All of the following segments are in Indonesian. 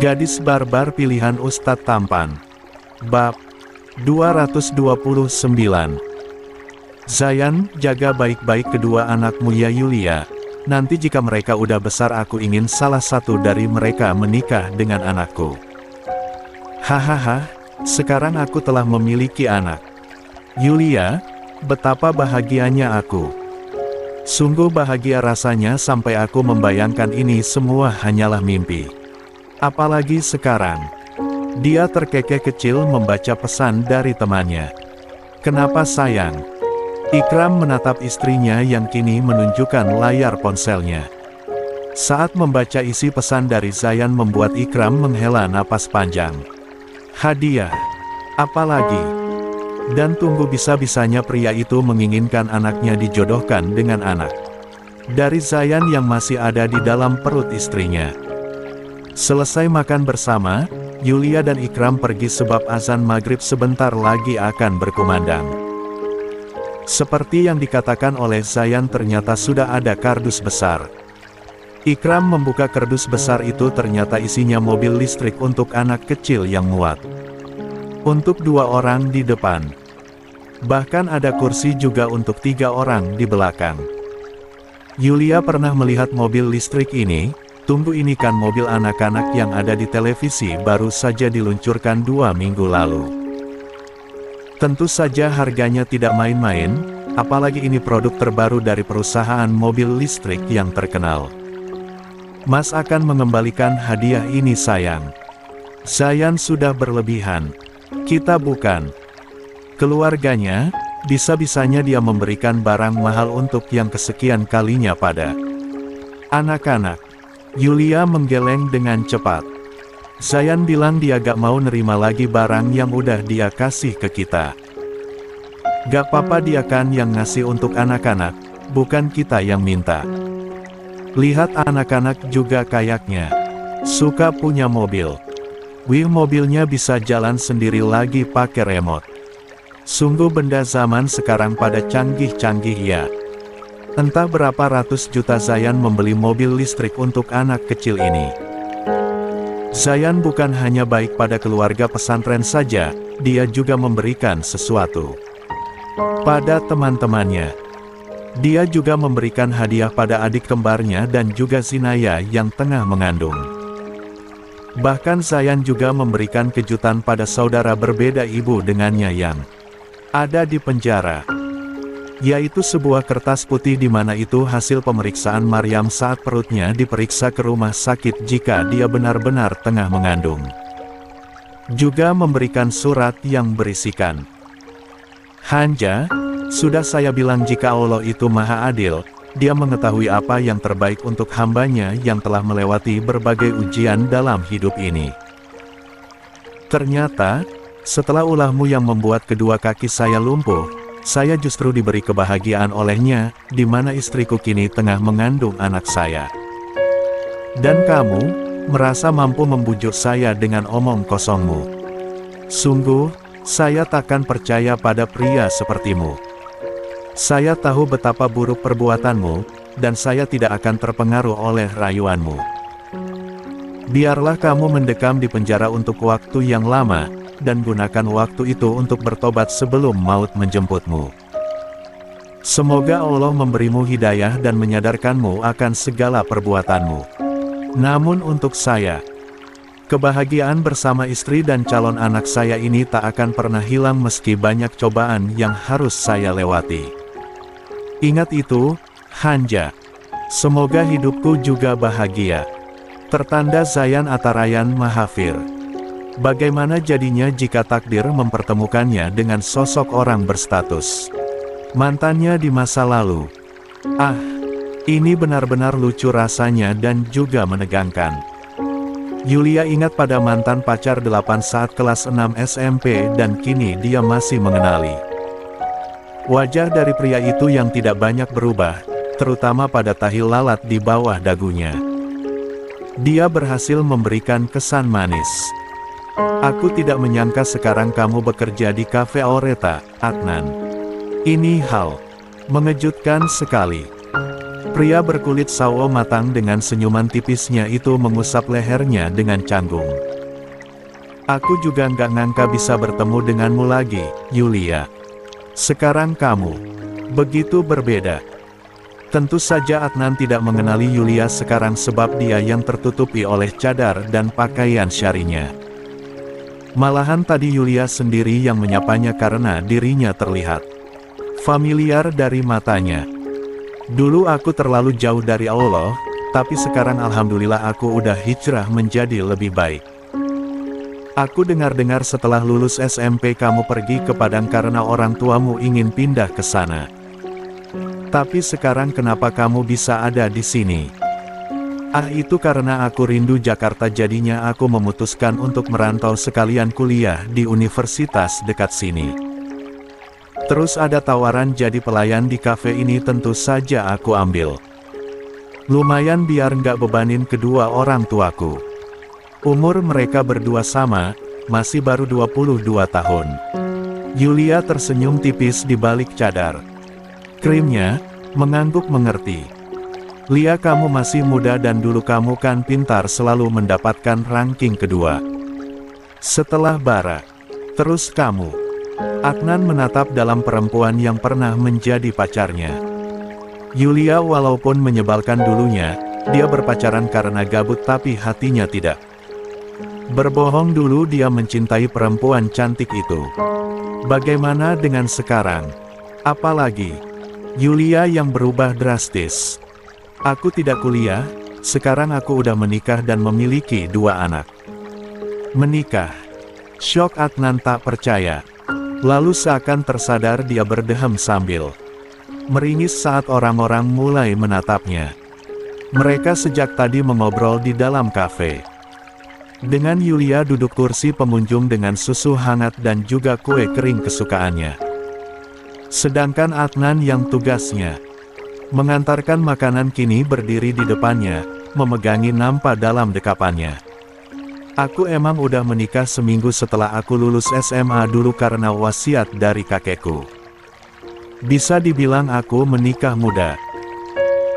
Gadis barbar pilihan Ustadz Tampan. Bab 229. Zayan, jaga baik-baik kedua anakmu ya Yulia. Nanti jika mereka udah besar aku ingin salah satu dari mereka menikah dengan anakku. Hahaha, sekarang aku telah memiliki anak. Yulia, betapa bahagianya aku. Sungguh bahagia rasanya sampai aku membayangkan ini semua hanyalah mimpi. Apalagi sekarang. Dia terkekeh kecil membaca pesan dari temannya. Kenapa sayang? Ikram menatap istrinya yang kini menunjukkan layar ponselnya. Saat membaca isi pesan dari Zayan membuat Ikram menghela napas panjang. Hadiah. Apalagi? Dan tunggu bisa-bisanya pria itu menginginkan anaknya dijodohkan dengan anak dari Zayan yang masih ada di dalam perut istrinya. Selesai makan bersama, Yulia dan Ikram pergi sebab azan maghrib sebentar lagi akan berkumandang. Seperti yang dikatakan oleh Zayan ternyata sudah ada kardus besar. Ikram membuka kardus besar itu ternyata isinya mobil listrik untuk anak kecil yang muat. Untuk 2 orang di depan. Bahkan ada kursi juga untuk 3 orang di belakang. Yulia pernah melihat mobil listrik ini. Tunggu, ini kan mobil anak-anak yang ada di televisi baru saja diluncurkan 2 minggu lalu. Tentu saja harganya tidak main-main, apalagi ini produk terbaru dari perusahaan mobil listrik yang terkenal. Mas akan mengembalikan hadiah ini sayang. Zayan sudah berlebihan. Kita bukan keluarganya, bisa-bisanya dia memberikan barang mahal untuk yang kesekian kalinya pada anak-anak. Yulia menggeleng dengan cepat. Zayan bilang dia gak mau nerima lagi barang yang udah dia kasih ke kita. Gak apa-apa, dia kan yang ngasih untuk anak-anak, bukan kita yang minta. Lihat anak-anak juga kayaknya suka punya mobil. Wih, mobilnya bisa jalan sendiri lagi pakai remote. Sungguh benda zaman sekarang pada canggih-canggih ya. Entah berapa ratus juta Zayan membeli mobil listrik untuk anak kecil ini. Zayan bukan hanya baik pada keluarga pesantren saja, dia juga memberikan sesuatu pada teman-temannya. Dia juga memberikan hadiah pada adik kembarnya dan juga Zinaya yang tengah mengandung. Bahkan Zayan juga memberikan kejutan pada saudara berbeda ibu dengannya yang ada di penjara. Yaitu sebuah kertas putih di mana itu hasil pemeriksaan Maryam saat perutnya diperiksa ke rumah sakit jika dia benar-benar tengah mengandung. Juga memberikan surat yang berisikan, Hanja, sudah saya bilang jika Allah itu maha adil, dia mengetahui apa yang terbaik untuk hambanya yang telah melewati berbagai ujian dalam hidup ini. Ternyata, setelah ulahmu yang membuat kedua kaki saya lumpuh, saya justru diberi kebahagiaan olehnya, di mana istriku kini tengah mengandung anak saya. Dan kamu, merasa mampu membujuk saya dengan omong kosongmu. Sungguh, saya takkan percaya pada pria sepertimu. Saya tahu betapa buruk perbuatanmu, dan saya tidak akan terpengaruh oleh rayuanmu. Biarlah kamu mendekam di penjara untuk waktu yang lama, dan gunakan waktu itu untuk bertobat sebelum maut menjemputmu. Semoga Allah memberimu hidayah dan menyadarkanmu akan segala perbuatanmu. Namun untuk saya, kebahagiaan bersama istri dan calon anak saya ini tak akan pernah hilang meski banyak cobaan yang harus saya lewati. Ingat itu, Hanja. Semoga hidupku juga bahagia. Tertanda Zayan Atarayan Mahafir. Bagaimana jadinya jika takdir mempertemukannya dengan sosok orang berstatus mantannya di masa lalu? Ah, ini benar-benar lucu rasanya dan juga menegangkan. Yulia ingat pada mantan pacar 8 saat kelas 6 SMP dan kini dia masih mengenali wajah dari pria itu yang tidak banyak berubah, terutama pada tahi lalat di bawah dagunya. Dia berhasil memberikan kesan manis. Aku tidak menyangka sekarang kamu bekerja di Cafe Aureta, Adnan. Ini hal mengejutkan sekali. Pria berkulit sawo matang dengan senyuman tipisnya itu mengusap lehernya dengan canggung. Aku juga nggak ngangka bisa bertemu denganmu lagi, Yulia. Sekarang kamu begitu berbeda. Tentu saja Adnan tidak mengenali Yulia sekarang sebab dia yang tertutupi oleh cadar dan pakaian syarinya. Malahan tadi Yulia sendiri yang menyapanya karena dirinya terlihat familiar dari matanya. Dulu aku terlalu jauh dari Allah, tapi sekarang alhamdulillah aku udah hijrah menjadi lebih baik. Aku dengar-dengar setelah lulus SMP kamu pergi ke Padang karena orang tuamu ingin pindah ke sana. Tapi sekarang kenapa kamu bisa ada di sini? Itu karena aku rindu Jakarta, jadinya aku memutuskan untuk merantau sekalian kuliah di universitas dekat sini. Terus ada tawaran jadi pelayan di kafe ini, tentu saja aku ambil. Lumayan biar nggak bebanin kedua orang tuaku. Umur mereka berdua sama, masih baru 22 tahun. Yulia tersenyum tipis di balik cadar krimnya, mengangguk mengerti. Lia, kamu masih muda dan dulu kamu kan pintar, selalu mendapatkan ranking kedua setelah Bara. Terus kamu. Adnan menatap dalam perempuan yang pernah menjadi pacarnya. Yulia walaupun menyebalkan dulunya, dia berpacaran karena gabut tapi hatinya tidak. Berbohong dulu dia mencintai perempuan cantik itu. Bagaimana dengan sekarang? Apalagi Yulia yang berubah drastis. Aku tidak kuliah, sekarang aku udah menikah dan memiliki 2 anak. Menikah? Syok Adnan tak percaya. Lalu seakan tersadar dia berdehem sambil meringis saat orang-orang mulai menatapnya. Mereka sejak tadi mengobrol di dalam kafe. Dengan Yulia duduk kursi pengunjung dengan susu hangat dan juga kue kering kesukaannya. Sedangkan Adnan yang tugasnya mengantarkan makanan kini berdiri di depannya, memegangi nampa dalam dekapannya. Aku emang udah menikah seminggu setelah aku lulus SMA dulu karena wasiat dari kakekku. Bisa dibilang aku menikah muda.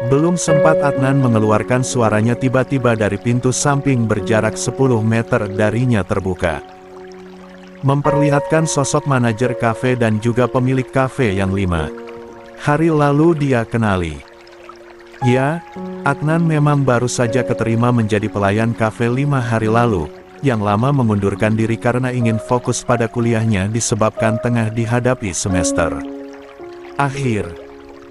Belum sempat Adnan mengeluarkan suaranya, tiba-tiba dari pintu samping berjarak 10 meter darinya terbuka. Memperlihatkan sosok manajer kafe dan juga pemilik kafe yang 5 hari lalu dia kenali. Ya, Adnan memang baru saja keterima menjadi pelayan kafe 5 hari lalu, yang lama mengundurkan diri karena ingin fokus pada kuliahnya disebabkan tengah dihadapi semester akhir.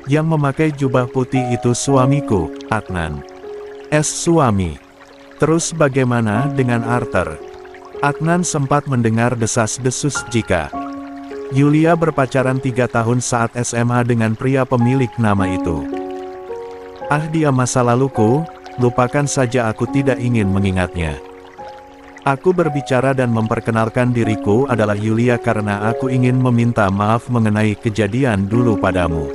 Yang memakai jubah putih itu suamiku, Adnan. Suami. Terus bagaimana dengan Arthur? Adnan sempat mendengar desas-desus jika Yulia berpacaran 3 tahun saat SMA dengan pria pemilik nama itu. Dia masa laluku, lupakan saja, aku tidak ingin mengingatnya. Aku berbicara dan memperkenalkan diriku adalah Yulia karena aku ingin meminta maaf mengenai kejadian dulu padamu.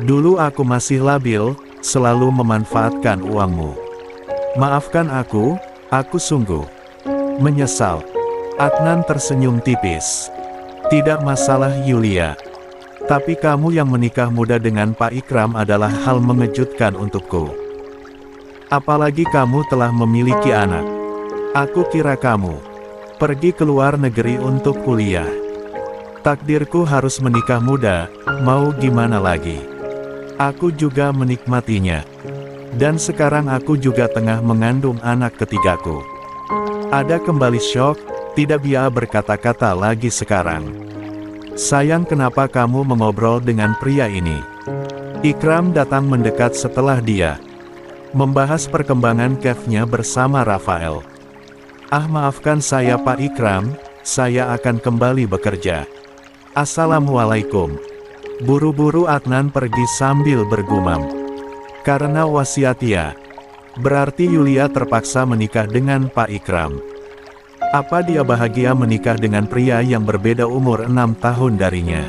Dulu aku masih labil, selalu memanfaatkan uangmu. Maafkan aku sungguh menyesal. Adnan tersenyum tipis. Tidak masalah Yulia. Tapi kamu yang menikah muda dengan Pak Ikram adalah hal mengejutkan untukku. Apalagi kamu telah memiliki anak. Aku kira kamu pergi ke luar negeri untuk kuliah. Takdirku harus menikah muda, mau gimana lagi. Aku juga menikmatinya. Dan sekarang aku juga tengah mengandung anak ketigaku. Ada kembali syok, tidak bisa berkata-kata lagi sekarang. Sayang, kenapa kamu mengobrol dengan pria ini? Ikram datang mendekat setelah dia membahas perkembangan Kevnya bersama Rafael. Maafkan saya Pak Ikram, saya akan kembali bekerja. Assalamualaikum. Buru-buru Adnan pergi sambil bergumam. Karena wasiat ya. Berarti Yulia terpaksa menikah dengan Pak Ikram. Apa dia bahagia menikah dengan pria yang berbeda umur 6 tahun darinya?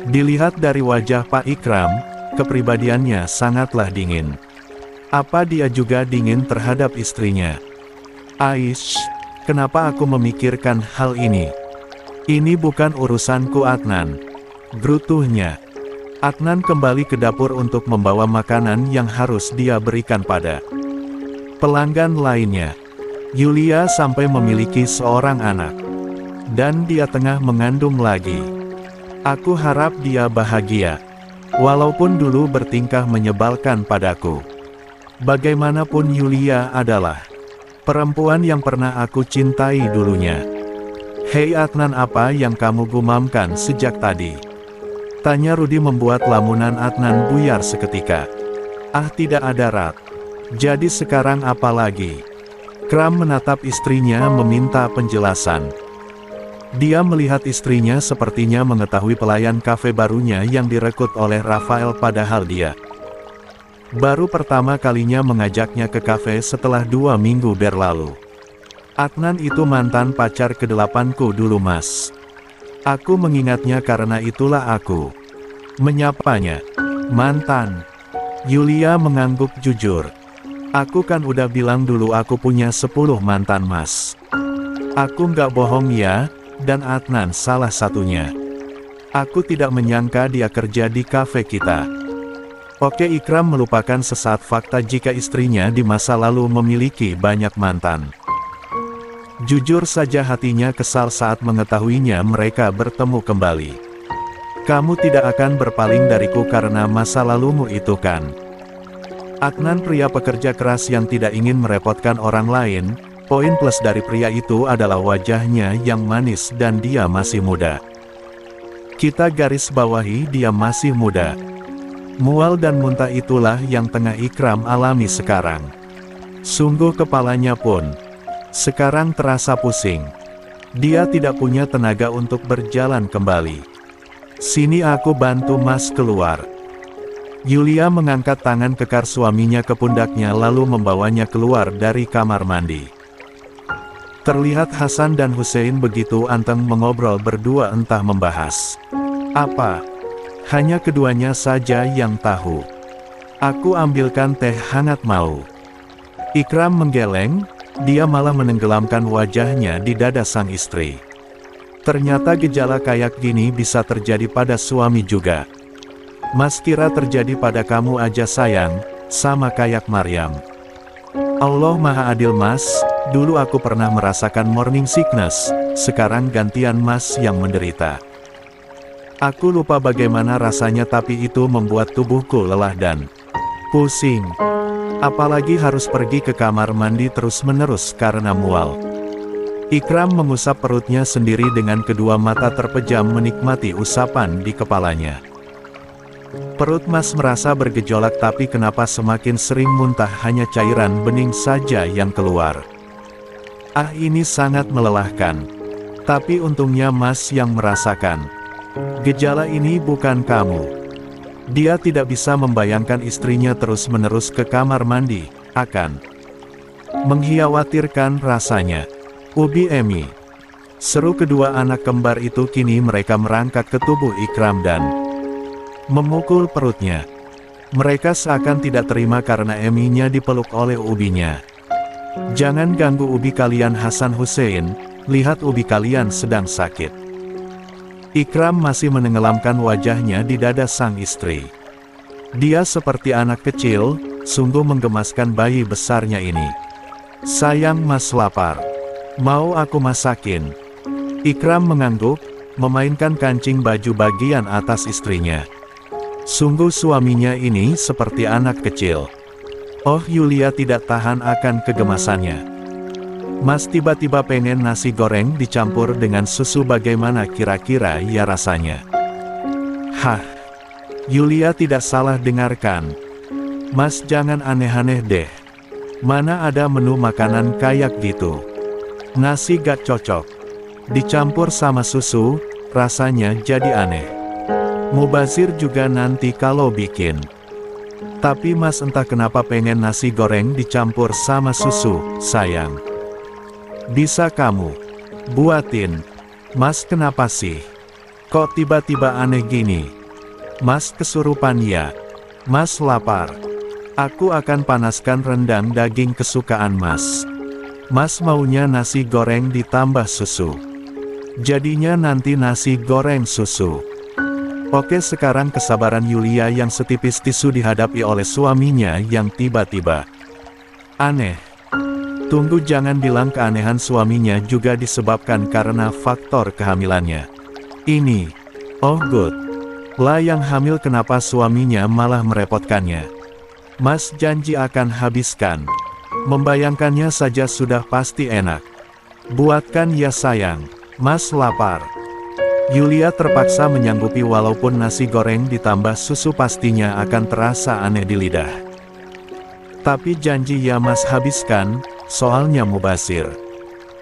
Dilihat dari wajah Pak Ikram, kepribadiannya sangatlah dingin. Apa dia juga dingin terhadap istrinya? Aish, kenapa aku memikirkan hal ini? Ini bukan urusanku Adnan. Gerutuhnya. Adnan kembali ke dapur untuk membawa makanan yang harus dia berikan pada pelanggan lainnya. Yulia sampai memiliki seorang anak. Dan dia tengah mengandung lagi. Aku harap dia bahagia. Walaupun dulu bertingkah menyebalkan padaku. Bagaimanapun Yulia adalah perempuan yang pernah aku cintai dulunya. Hei Adnan, apa yang kamu gumamkan sejak tadi? Tanya Rudi membuat lamunan Adnan buyar seketika. Ah, tidak ada Rat. Jadi sekarang apa lagi? Ikram menatap istrinya meminta penjelasan. Dia melihat istrinya sepertinya mengetahui pelayan kafe barunya yang direkrut oleh Rafael, padahal dia baru pertama kalinya mengajaknya ke kafe setelah 2 minggu berlalu. Adnan itu mantan pacar ke-8ku dulu Mas. Aku mengingatnya karena itulah aku menyapanya mantan. Yulia mengangguk jujur. Aku kan udah bilang dulu aku punya 10 mantan Mas. Aku nggak bohong ya, dan Adnan salah satunya. Aku tidak menyangka dia kerja di kafe kita. Oke, Ikram melupakan sesaat fakta jika istrinya di masa lalu memiliki banyak mantan. Jujur saja hatinya kesal saat mengetahuinya mereka bertemu kembali. Kamu tidak akan berpaling dariku karena masa lalumu itu kan? Adnan pria pekerja keras yang tidak ingin merepotkan orang lain. Poin plus dari pria itu adalah wajahnya yang manis dan dia masih muda. Kita garis bawahi dia masih muda. Mual dan muntah itulah yang tengah Ikram alami sekarang. Sungguh kepalanya pun sekarang terasa pusing. Dia tidak punya tenaga untuk berjalan kembali. Sini aku bantu Mas keluar. Yulia mengangkat tangan kekar suaminya ke pundaknya lalu membawanya keluar dari kamar mandi. Terlihat Hasan dan Hussein begitu anteng mengobrol berdua, entah membahas apa. Hanya keduanya saja yang tahu. Aku ambilkan teh hangat mau. Ikram menggeleng. Dia malah menenggelamkan wajahnya di dada sang istri. Ternyata gejala kayak gini bisa terjadi pada suami juga. Mas kira terjadi pada kamu aja sayang, sama kayak Maryam. Allah Maha Adil Mas, dulu aku pernah merasakan morning sickness, sekarang gantian Mas yang menderita. Aku lupa bagaimana rasanya tapi itu membuat tubuhku lelah dan pusing. Apalagi harus pergi ke kamar mandi terus-menerus karena mual. Ikram mengusap perutnya sendiri dengan kedua mata terpejam menikmati usapan di kepalanya. Perut Mas merasa bergejolak, tapi kenapa semakin sering muntah, hanya cairan bening saja yang keluar. Ah, ini sangat melelahkan. Tapi untungnya Mas yang merasakan. Gejala ini bukan kamu. Dia tidak bisa membayangkan istrinya terus-menerus ke kamar mandi, akan mengkhawatirkan rasanya. Ubi Emi. Seru kedua anak kembar itu. Kini mereka merangkak ke tubuh Ikram dan memukul perutnya. Mereka seakan tidak terima karena Eminya dipeluk oleh Ubinya. Jangan ganggu Ubi kalian Hasan Hussein, lihat Ubi kalian sedang sakit. Ikram masih menenggelamkan wajahnya di dada sang istri. Dia seperti anak kecil, sungguh menggemaskan bayi besarnya ini. Sayang Mas lapar. Mau aku masakin? Ikram mengangguk, memainkan kancing baju bagian atas istrinya. Sungguh suaminya ini seperti anak kecil. Oh, Yulia tidak tahan akan kegemasannya. Mas tiba-tiba pengen nasi goreng dicampur dengan susu, bagaimana kira-kira ya rasanya? Hah? Yulia tidak salah dengarkan. Mas jangan aneh-aneh deh. Mana ada menu makanan kayak gitu. Nasi gak cocok. Dicampur sama susu, rasanya jadi aneh. Mubazir juga nanti kalau bikin. Tapi Mas entah kenapa pengen nasi goreng dicampur sama susu, sayang. Bisa kamu buatin? Mas kenapa sih? Kok tiba-tiba aneh gini? Mas kesurupan ya? Mas lapar? Aku akan panaskan rendang daging kesukaan Mas. Mas maunya nasi goreng ditambah susu. Jadinya nanti nasi goreng susu. Oke, sekarang kesabaran Yulia yang setipis tisu dihadapi oleh suaminya yang tiba-tiba aneh. Tunggu, jangan bilang keanehan suaminya juga disebabkan karena faktor kehamilannya. Ini, oh good, lah yang hamil, kenapa suaminya malah merepotkannya? Mas janji akan habiskan. Membayangkannya saja sudah pasti enak. Buatkan ya sayang, Mas lapar. Yulia terpaksa menyanggupi walaupun nasi goreng ditambah susu pastinya akan terasa aneh di lidah. Tapi janji ya Mas habiskan, soalnya mubazir.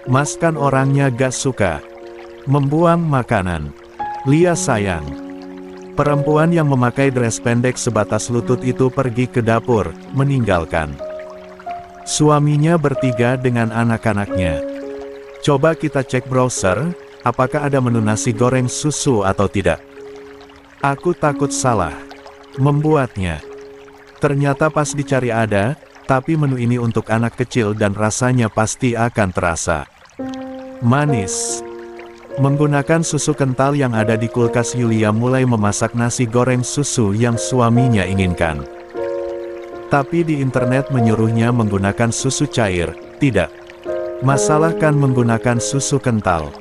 Mas kan orangnya gak suka membuang makanan. Lia sayang. Perempuan yang memakai dress pendek sebatas lutut itu pergi ke dapur, meninggalkan suaminya bertiga dengan anak-anaknya. Coba kita cek browser, apakah ada menu nasi goreng susu atau tidak. Aku takut salah membuatnya. Ternyata pas dicari ada, tapi menu ini untuk anak kecil dan rasanya pasti akan terasa manis. Menggunakan susu kental yang ada di kulkas, Yulia mulai memasak nasi goreng susu yang suaminya inginkan. Tapi di internet menyuruhnya menggunakan susu cair. Tidak. Masalah kan menggunakan susu kental.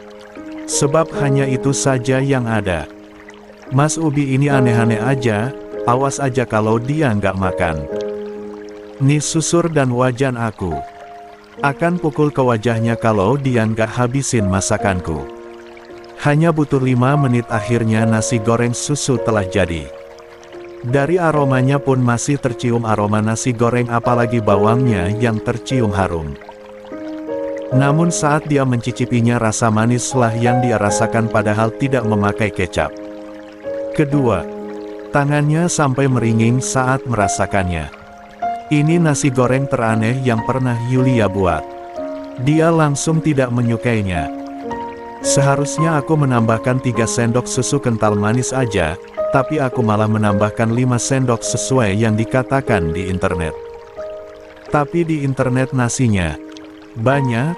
Sebab hanya itu saja yang ada. Mas Ubi ini aneh-aneh aja, awas aja kalau dia nggak makan. Nih susur dan wajan aku. Akan pukul ke wajahnya kalau dia nggak habisin masakanku. Hanya butuh 5 menit akhirnya nasi goreng susu telah jadi. Dari aromanya pun masih tercium aroma nasi goreng, apalagi bawangnya yang tercium harum. Namun saat dia mencicipinya, rasa manislah yang dia rasakan padahal tidak memakai kecap. Kedua, tangannya sampai meringing saat merasakannya. Ini nasi goreng teraneh yang pernah Yulia buat. Dia langsung tidak menyukainya. Seharusnya aku menambahkan 3 sendok susu kental manis aja, tapi aku malah menambahkan 5 sendok sesuai yang dikatakan di internet. Tapi di internet nasinya banyak,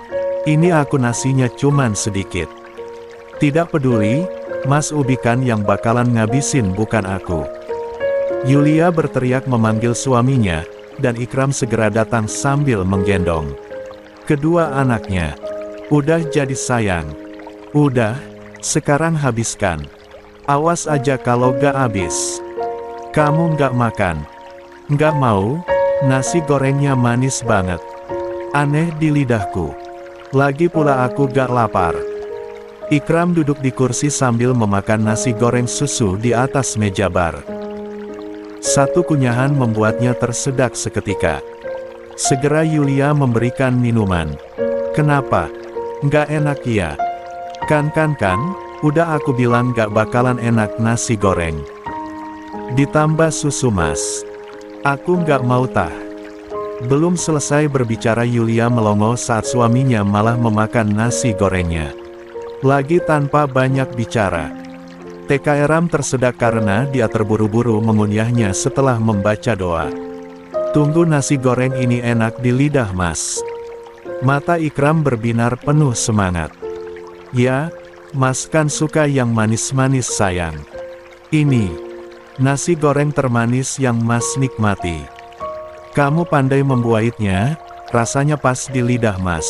ini aku nasinya cuman sedikit. Tidak peduli, Mas Ubi kan yang bakalan ngabisin bukan aku. Yulia berteriak memanggil suaminya, dan Ikram segera datang sambil menggendong kedua anaknya. Udah jadi sayang. Udah, sekarang habiskan. Awas aja kalau gak habis. Kamu gak makan. Gak mau, nasi gorengnya manis banget. Aneh di lidahku. Lagi pula aku gak lapar. Ikram duduk di kursi sambil memakan nasi goreng susu di atas meja bar. Satu kunyahan membuatnya tersedak seketika. Segera Yulia memberikan minuman. Kenapa? Gak enak ya? Kan, udah aku bilang gak bakalan enak nasi goreng. Ditambah susu Mas. Aku gak mau tah. Belum selesai berbicara Yulia melongo saat suaminya malah memakan nasi gorengnya. Lagi tanpa banyak bicara. TK tersedak karena dia terburu-buru mengunyahnya setelah membaca doa. Tunggu, nasi goreng ini enak di lidah Mas. Mata Ikram berbinar penuh semangat. Ya, Mas kan suka yang manis-manis sayang. Ini nasi goreng termanis yang Mas nikmati. Kamu pandai membuatnya, rasanya pas di lidah Mas.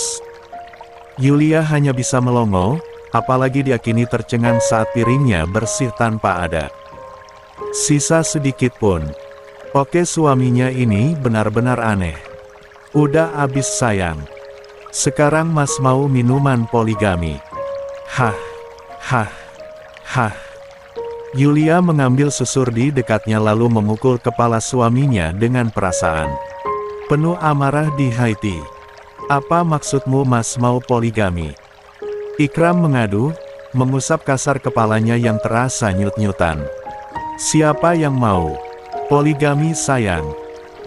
Yulia hanya bisa melongo, apalagi dia kini tercengang saat piringnya bersih tanpa ada sisa sedikit pun. Oke, suaminya ini benar-benar aneh. Udah abis sayang. Sekarang Mas mau minuman poligami. Hah, hah, hah. Yulia mengambil susur di dekatnya lalu memukul kepala suaminya dengan perasaan penuh amarah di hati. Apa maksudmu Mas mau poligami? Ikram mengadu, mengusap kasar kepalanya yang terasa nyut-nyutan. Siapa yang mau poligami sayang?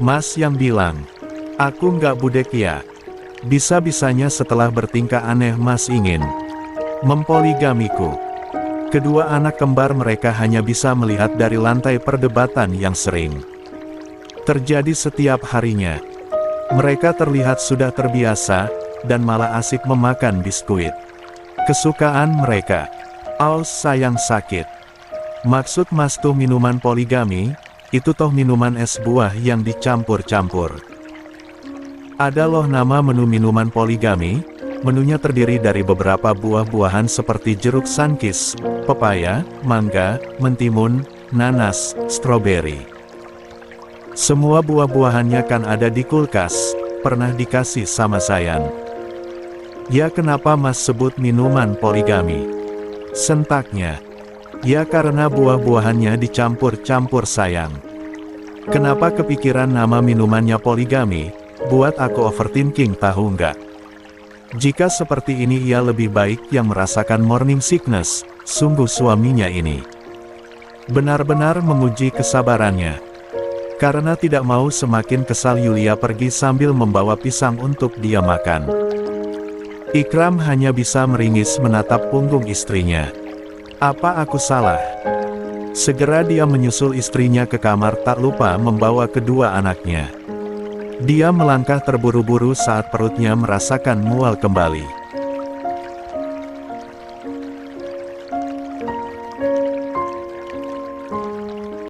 Mas yang bilang. Aku nggak budek ya. Bisa-bisanya setelah bertingkah aneh Mas ingin mempoligamiku. Kedua anak kembar mereka hanya bisa melihat dari lantai perdebatan yang sering terjadi setiap harinya. Mereka terlihat sudah terbiasa, dan malah asik memakan biskuit kesukaan mereka. Aus sayang sakit. Maksud Mas tuh minuman poligami? Itu toh minuman es buah yang dicampur-campur. Ada loh nama menu minuman poligami. Menunya terdiri dari beberapa buah-buahan seperti jeruk sunkist, pepaya, mangga, mentimun, nanas, stroberi. Semua buah-buahannya kan ada di kulkas, pernah dikasih sama Sayan. Ya kenapa Mas sebut minuman poligami? Sentaknya. Ya karena buah-buahannya dicampur-campur Sayang. Kenapa kepikiran nama minumannya poligami? Buat aku overthinking tahu nggak? Jika seperti ini ia lebih baik yang merasakan morning sickness, sungguh suaminya ini. Benar-benar menguji kesabarannya. Karena tidak mau semakin kesal Yulia pergi sambil membawa pisang untuk dia makan. Ikram hanya bisa meringis menatap punggung istrinya. Apa aku salah? Segera dia menyusul istrinya ke kamar tak lupa membawa kedua anaknya. Dia melangkah terburu-buru saat perutnya merasakan mual kembali.